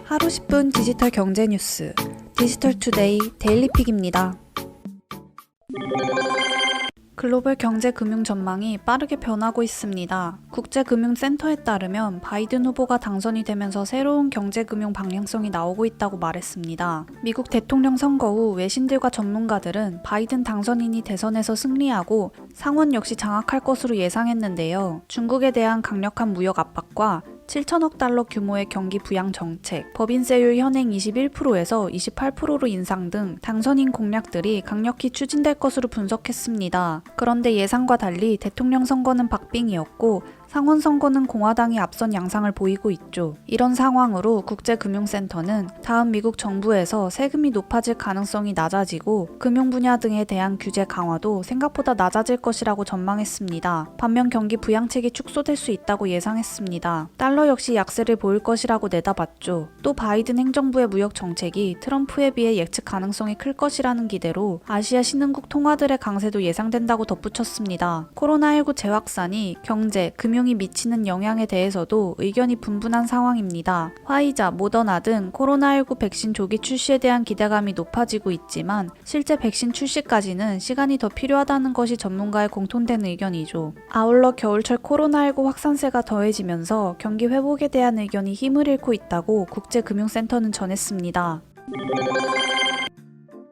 하루 10분 디지털 경제 뉴스 디지털투데이 데일리픽입니다. 글로벌 경제 금융 전망이 빠르게 변하고 있습니다. 국제금융센터에 따르면 바이든 후보가 당선이 되면서 새로운 경제금융 방향성이 나오고 있다고 말했습니다. 미국 대통령 선거 후 외신들과 전문가들은 바이든 당선인이 대선에서 승리하고 상원 역시 장악할 것으로 예상했는데요. 중국에 대한 강력한 무역 압박과 7천억 달러 규모의 경기 부양 정책, 법인세율 현행 21%에서 28%로 인상 등 당선인 공약들이 강력히 추진될 것으로 분석했습니다. 그런데 예상과 달리 대통령 선거는 박빙이었고 상원 선거는 공화당이 앞선 양상을 보이고 있죠. 이런 상황으로 국제금융센터는 다음 미국 정부에서 세금이 높아질 가능성이 낮아지고 금융 분야 등에 대한 규제 강화도 생각보다 낮아질 것이라고 전망했습니다. 반면 경기 부양책이 축소될 수 있다고 예상했습니다. 달러 역시 약세를 보일 것이라고 내다봤죠. 또 바이든 행정부의 무역 정책이 트럼프에 비해 예측 가능성이 클 것이라는 기대로 아시아 신흥국 통화들의 강세도 예상된다고 덧붙였습니다. 코로나19 재확산이 경제, 금융이 미치는 영향에 대해서도 의견이 분분한 상황입니다. 화이자, 모더나 등 코로나19 백신 조기 출시에 대한 기대감이 높아지고 있지만 실제 백신 출시까지는 시간이 더 필요하다는 것이 전문가의 공통된 의견이죠. 아울러 겨울철 코로나19 확산세가 더해지면서 경기 회복에 대한 의견이 힘을 잃고 있다고 국제금융센터는 전했습니다.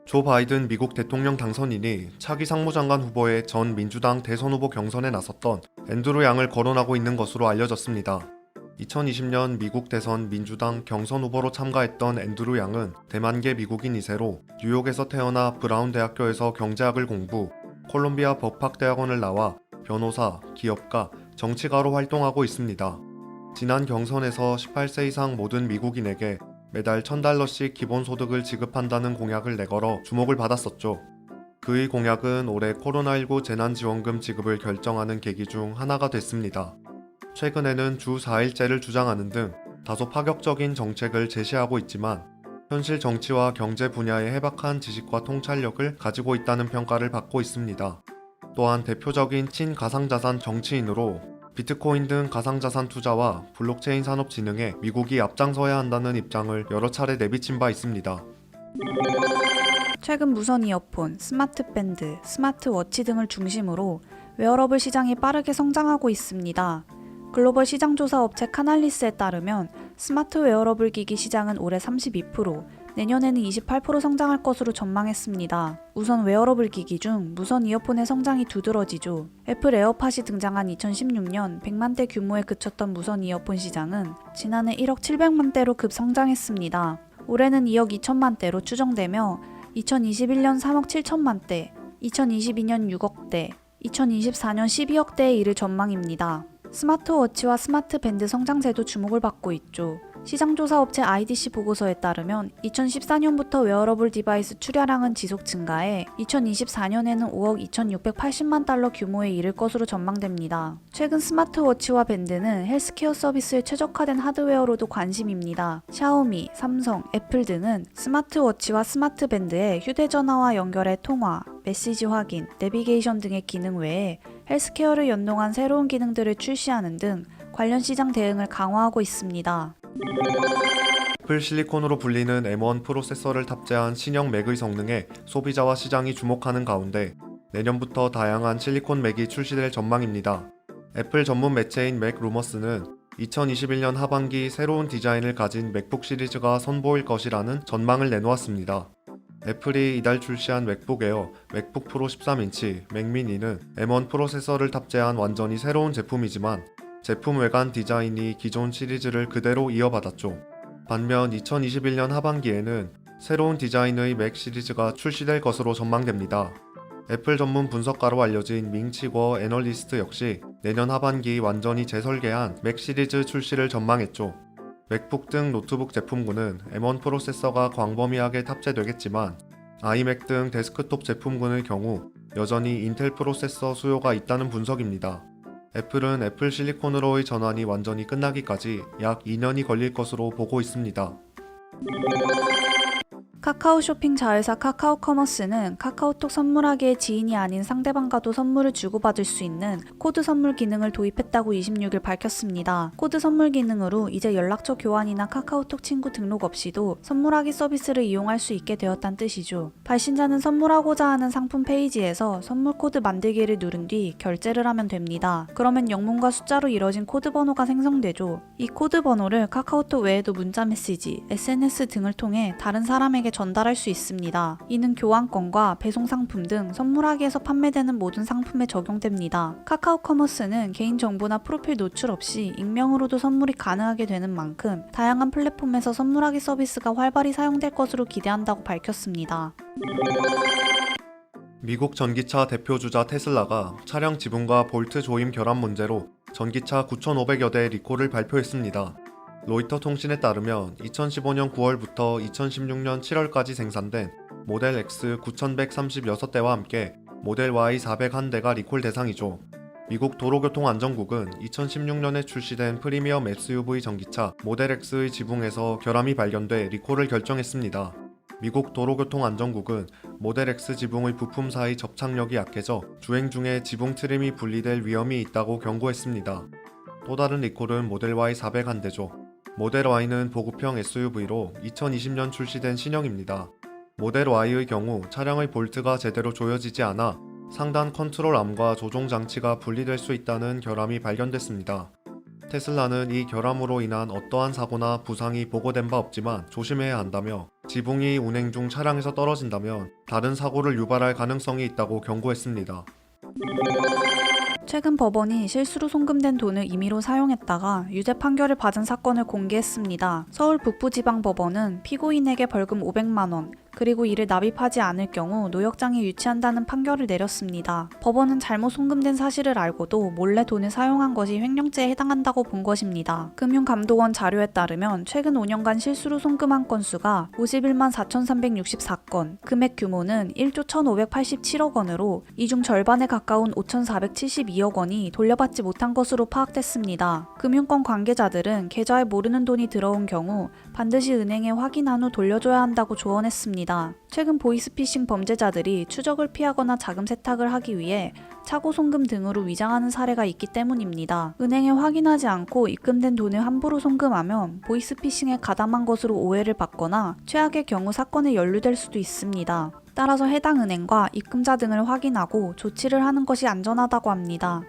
조 바이든 미국 대통령 당선인이 차기 상무장관 후보의 전 민주당 대선 후보 경선에 나섰던 앤드루 양을 거론하고 있는 것으로 알려졌습니다. 2020년 미국 대선 민주당 경선 후보로 참가했던 앤드루 양은 대만계 미국인 2세로 뉴욕에서 태어나 브라운 대학교에서 경제학을 공부, 콜롬비아 법학대학원을 나와 변호사, 기업가, 정치가로 활동하고 있습니다. 지난 경선에서 18세 이상 모든 미국인에게 매달 $1,000씩 기본소득을 지급한다는 공약을 내걸어 주목을 받았었죠. 그의 공약은 올해 코로나19 재난지원금 지급을 결정하는 계기 중 하나가 됐습니다. 최근에는 주 4일제를 주장하는 등 다소 파격적인 정책을 제시하고 있지만 현실 정치와 경제 분야의 해박한 지식과 통찰력을 가지고 있다는 평가를 받고 있습니다. 또한 대표적인 친가상자산 정치인으로 비트코인 등 가상자산 투자와 블록체인 산업 진흥에 미국이 앞장서야 한다는 입장을 여러 차례 내비친 바 있습니다. 최근 무선 이어폰, 스마트밴드, 스마트워치 등을 중심으로 웨어러블 시장이 빠르게 성장하고 있습니다. 글로벌 시장조사 업체 카날리스에 따르면 스마트 웨어러블 기기 시장은 올해 32%, 내년에는 28% 성장할 것으로 전망했습니다. 우선 웨어러블 기기 중 무선 이어폰의 성장이 두드러지죠. 애플 에어팟이 등장한 2016년 100만 대 규모에 그쳤던 무선 이어폰 시장은 지난해 1억 700만 대로 급성장했습니다. 올해는 2억 2천만 대로 추정되며 2021년 3억 7천만 대, 2022년 6억 대, 2024년 12억 대에 이를 전망입니다. 스마트워치와 스마트밴드 성장세도 주목을 받고 있죠. 시장조사업체 IDC 보고서에 따르면 2014년부터 웨어러블 디바이스 출하량은 지속 증가해 2024년에는 5억 2,680만 달러 규모에 이를 것으로 전망됩니다. 최근 스마트워치와 밴드는 헬스케어 서비스에 최적화된 하드웨어로도 관심입니다. 샤오미, 삼성, 애플 등은 스마트워치와 스마트밴드에 휴대전화와 연결해 통화, 메시지 확인, 내비게이션 등의 기능 외에 헬스케어를 연동한 새로운 기능들을 출시하는 등 관련 시장 대응을 강화하고 있습니다. 애플 실리콘으로 불리는 M1 프로세서를 탑재한 신형 맥의 성능에 소비자와 시장이 주목하는 가운데 내년부터 다양한 실리콘 맥이 출시될 전망입니다. 애플 전문 매체인 맥루머스는 2021년 하반기 새로운 디자인을 가진 맥북 시리즈가 선보일 것이라는 전망을 내놓았습니다. 애플이 이달 출시한 맥북 에어, 맥북 프로 13인치, 맥미니는 M1 프로세서를 탑재한 완전히 새로운 제품이지만 제품 외관 디자인이 기존 시리즈를 그대로 이어받았죠. 반면 2021년 하반기에는 새로운 디자인의 맥 시리즈가 출시될 것으로 전망됩니다. 애플 전문 분석가로 알려진 밍치거 애널리스트 역시 내년 하반기 완전히 재설계한 맥 시리즈 출시를 전망했죠. 맥북 등 노트북 제품군은 M1 프로세서가 광범위하게 탑재되겠지만 아이맥 등 데스크톱 제품군의 경우 여전히 인텔 프로세서 수요가 있다는 분석입니다. 애플은 애플 실리콘으로의 전환이 완전히 끝나기까지 약 2년이 걸릴 것으로 보고 있습니다. 카카오 쇼핑 자회사 카카오 커머스는 카카오톡 선물하기의 지인이 아닌 상대방과도 선물을 주고받을 수 있는 코드 선물 기능을 도입했다고 26일 밝혔습니다. 코드 선물 기능으로 이제 연락처 교환이나 카카오톡 친구 등록 없이도 선물하기 서비스를 이용할 수 있게 되었다는 뜻이죠. 발신자는 선물하고자 하는 상품 페이지에서 선물 코드 만들기를 누른 뒤 결제를 하면 됩니다. 그러면 영문과 숫자로 이뤄진 코드 번호가 생성되죠. 이 코드 번호를 카카오톡 외에도 문자 메시지, SNS 등을 통해 다른 사람에게 전달할 수 있습니다. 이는 교환권과 배송 상품 등 선물하기에서 판매되는 모든 상품에 적용됩니다. 카카오 커머스는 개인정보나 프로필 노출 없이 익명으로도 선물이 가능하게 되는 만큼 다양한 플랫폼에서 선물하기 서비스가 활발히 사용될 것으로 기대한다고 밝혔습니다. 미국 전기차 대표주자 테슬라가 차량 지붕과 볼트 조임 결함 문제로 전기차 9,500여 대 리콜을 발표했습니다. 로이터 통신에 따르면 2015년 9월부터 2016년 7월까지 생산된 모델 X 9,136대와 함께 모델 Y 401대가 리콜 대상이죠. 미국 도로교통안전국은 2016년에 출시된 프리미엄 SUV 전기차 모델 X의 지붕에서 결함이 발견돼 리콜을 결정했습니다. 미국 도로교통안전국은 모델 X 지붕의 부품 사이 접착력이 약해져 주행 중에 지붕 트림이 분리될 위험이 있다고 경고했습니다. 또 다른 리콜은 모델 Y 401대죠. 모델 Y는 보급형 SUV로 2020년 출시된 신형입니다. 모델 Y의 경우 차량의 볼트가 제대로 조여지지 않아 상단 컨트롤 암과 조종 장치가 분리될 수 있다는 결함이 발견됐습니다. 테슬라는 이 결함으로 인한 어떠한 사고나 부상이 보고된 바 없지만 조심해야 한다며 지붕이 운행 중 차량에서 떨어진다면 다른 사고를 유발할 가능성이 있다고 경고했습니다. 최근 법원이 실수로 송금된 돈을 임의로 사용했다가 유죄 판결을 받은 사건을 공개했습니다. 서울 북부지방법원은 피고인에게 벌금 500만 원, 그리고 이를 납입하지 않을 경우 노역장에 유치한다는 판결을 내렸습니다. 법원은 잘못 송금된 사실을 알고도 몰래 돈을 사용한 것이 횡령죄에 해당한다고 본 것입니다. 금융감독원 자료에 따르면 최근 5년간 실수로 송금한 건수가 51만 4,364건, 금액 규모는 1조 1,587억 원으로 이 중 절반에 가까운 5,472억 원이 돌려받지 못한 것으로 파악됐습니다. 금융권 관계자들은 계좌에 모르는 돈이 들어온 경우 반드시 은행에 확인한 후 돌려줘야 한다고 조언했습니다. 최근 보이스피싱 범죄자들이 추적을 피하거나 자금 세탁을 하기 위해 차고 송금 등으로 위장하는 사례가 있기 때문입니다. 은행에 확인하지 않고 입금된 돈을 함부로 송금하면 보이스피싱에 가담한 것으로 오해를 받거나 최악의 경우 사건에 연루될 수도 있습니다. 따라서 해당 은행과 입금자 등을 확인하고 조치를 하는 것이 안전하다고 합니다.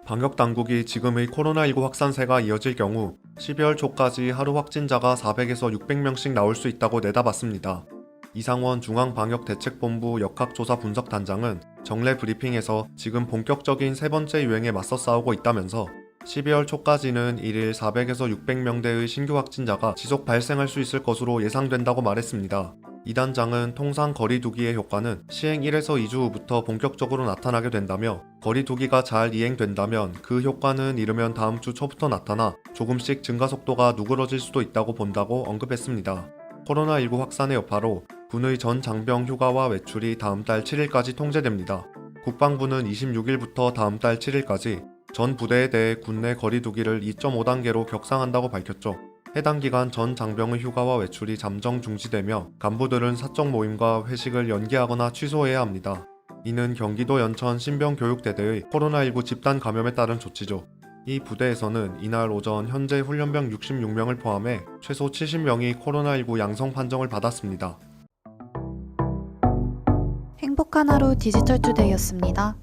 방역당국이 지금의 코로나19 확산세가 이어질 경우 12월 초까지 하루 확진자가 400에서 600명씩 나올 수 있다고 내다봤습니다. 이상원 중앙방역대책본부 역학조사분석단장은 정례 브리핑에서 지금 본격적인 세 번째 유행에 맞서 싸우고 있다면서 12월 초까지는 일일 400에서 600명대의 신규 확진자가 지속 발생할 수 있을 것으로 예상된다고 말했습니다. 이 단장은 통상 거리두기의 효과는 시행 1에서 2주 후부터 본격적으로 나타나게 된다며 거리두기가 잘 이행된다면 그 효과는 이르면 다음 주 초부터 나타나 조금씩 증가 속도가 누그러질 수도 있다고 본다고 언급했습니다. 코로나19 확산의 여파로 군의 전 장병 휴가와 외출이 다음 달 7일까지 통제됩니다. 국방부는 26일부터 다음 달 7일까지 전 부대에 대해 군내 거리두기를 2.5단계로 격상한다고 밝혔죠. 해당 기간 전 장병의 휴가와 외출이 잠정 중지되며 간부들은 사적 모임과 회식을 연기하거나 취소해야 합니다. 이는 경기도 연천 신병교육대대의 코로나19 집단 감염에 따른 조치죠. 이 부대에서는 이날 오전 현재 훈련병 66명을 포함해 최소 70명이 코로나19 양성 판정을 받았습니다. 행복한 하루 디지털투데이였습니다.